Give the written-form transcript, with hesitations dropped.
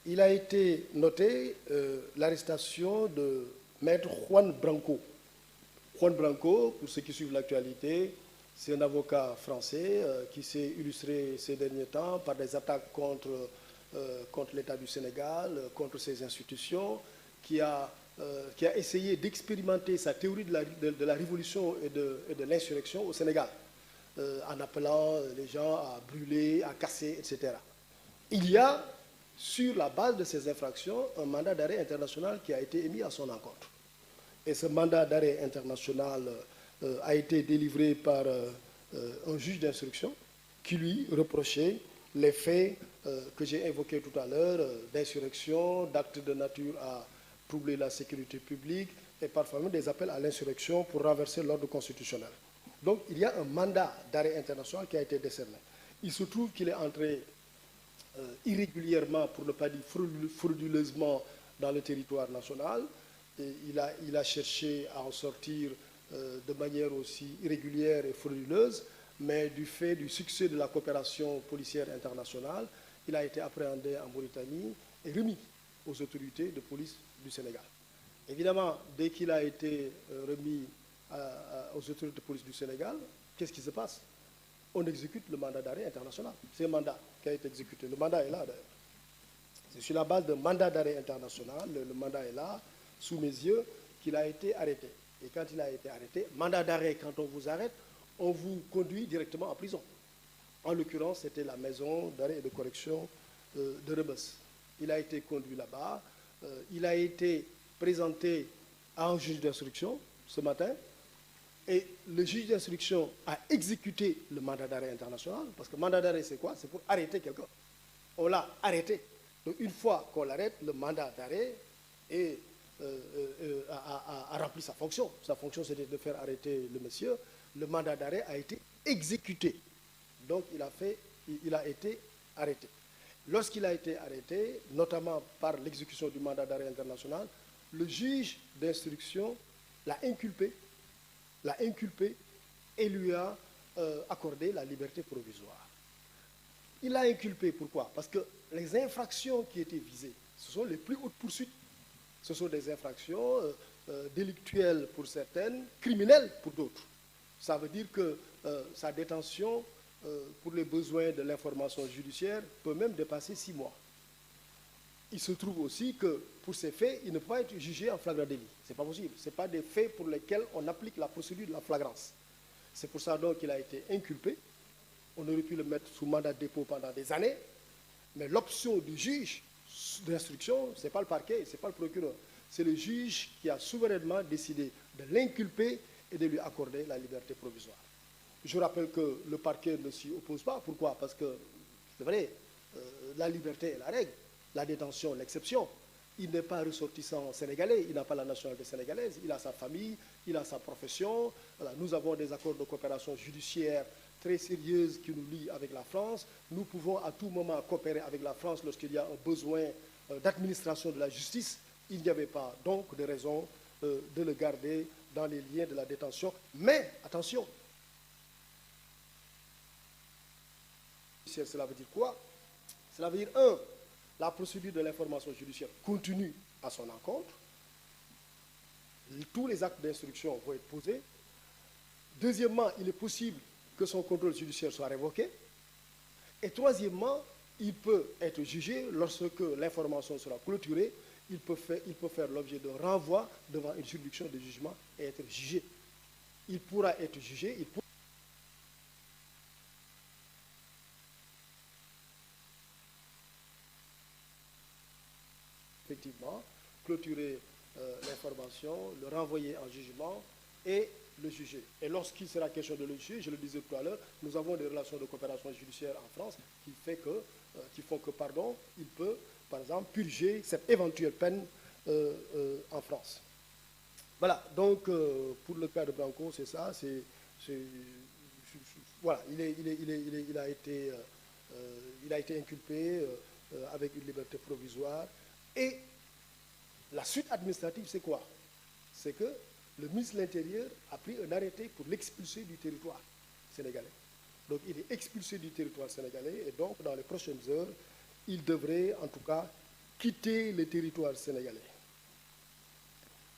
il a été noté l'arrestation de Maître Juan Branco. Juan Branco, pour ceux qui suivent l'actualité, c'est un avocat français qui s'est illustré ces derniers temps par des attaques contre l'État du Sénégal, contre ses institutions, qui a essayé d'expérimenter sa théorie de la révolution et de l'insurrection au Sénégal, en appelant les gens à brûler, à casser, etc. Il y a, sur la base de ces infractions, un mandat d'arrêt international qui a été émis à son encontre. Et ce mandat d'arrêt international a été délivré par un juge d'instruction qui lui reprochait les faits que j'ai évoqués tout à l'heure, d'insurrection, d'actes de nature à troubler la sécurité publique et parfois même des appels à l'insurrection pour renverser l'ordre constitutionnel. Donc il y a un mandat d'arrêt international qui a été décerné. Il se trouve qu'il est entré irrégulièrement, pour ne pas dire frauduleusement, dans le territoire national. Et il a cherché à en sortir de manière aussi irrégulière et frauduleuse, mais du fait du succès de la coopération policière internationale, il a été appréhendé en Mauritanie et remis aux autorités de police du Sénégal. Évidemment, dès qu'il a été remis aux autorités de police du Sénégal, qu'est-ce qui se passe? On exécute le mandat d'arrêt international. C'est un mandat qui a été exécuté. Le mandat est là, d'ailleurs. C'est sur la base d'un mandat d'arrêt international, le mandat est là, sous mes yeux, qu'il a été arrêté. Et quand il a été arrêté, mandat d'arrêt, quand on vous arrête, on vous conduit directement en prison. En l'occurrence, c'était la maison d'arrêt et de correction de Rebeuss. Il a été conduit là-bas. Il a été présenté à un juge d'instruction ce matin. Et le juge d'instruction a exécuté le mandat d'arrêt international. Parce que le mandat d'arrêt, c'est quoi? C'est pour arrêter quelqu'un. On l'a arrêté. Donc une fois qu'on l'arrête, le mandat d'arrêt a rempli sa fonction. Sa fonction, c'était de faire arrêter le monsieur. Le mandat d'arrêt a été exécuté. Donc il a été arrêté. Lorsqu'il a été arrêté, notamment par l'exécution du mandat d'arrêt international, le juge d'instruction l'a inculpé et lui a accordé la liberté provisoire. Il l'a inculpé, pourquoi? Parce que les infractions qui étaient visées, ce sont les plus hautes poursuites. Ce sont des infractions délictuelles pour certaines, criminelles pour d'autres. Ça veut dire que sa détention, pour les besoins de l'information judiciaire, peut même dépasser 6 mois. Il se trouve aussi que pour ces faits, il ne peut pas être jugé en flagrant délit. Ce n'est pas possible. Ce n'est pas des faits pour lesquels on applique la procédure de la flagrance. C'est pour ça donc qu'il a été inculpé. On aurait pu le mettre sous mandat de dépôt pendant des années, mais l'option du juge d'instruction, ce n'est pas le parquet, ce n'est pas le procureur. C'est le juge qui a souverainement décidé de l'inculper et de lui accorder la liberté provisoire. Je rappelle que le parquet ne s'y oppose pas. Pourquoi? Parce que, c'est vrai, la liberté est la règle, la détention l'exception. Il n'est pas ressortissant sénégalais, il n'a pas la nationalité sénégalaise, il a sa famille, il a sa profession. Voilà, nous avons des accords de coopération judiciaire très sérieuses qui nous lient avec la France. Nous pouvons à tout moment coopérer avec la France lorsqu'il y a un besoin d'administration de la justice. Il n'y avait pas donc de raison de le garder dans les liens de la détention. Mais, attention, cela veut dire quoi? Cela veut dire, la procédure de l'information judiciaire continue à son encontre. Tous les actes d'instruction vont être posés. Deuxièmement, il est possible que son contrôle judiciaire soit révoqué. Et troisièmement, il peut être jugé lorsque l'information sera clôturée. Il peut faire l'objet d'un renvoi devant une juridiction de jugement et être jugé. Il pourra être jugé. Effectivement, clôturer l'information, le renvoyer en jugement et le juger. Et lorsqu'il sera question de le juger, je le disais tout à l'heure, nous avons des relations de coopération judiciaire en France qui font que, il peut, par exemple, purger cette éventuelle peine en France. Voilà, donc pour le cas de Branco, c'est ça. Voilà, il a été inculpé avec une liberté provisoire. Et la suite administrative, c'est quoi? C'est que le ministre de l'Intérieur a pris un arrêté pour l'expulser du territoire sénégalais. Donc il est expulsé du territoire sénégalais et donc dans les prochaines heures, il devrait en tout cas quitter le territoire sénégalais.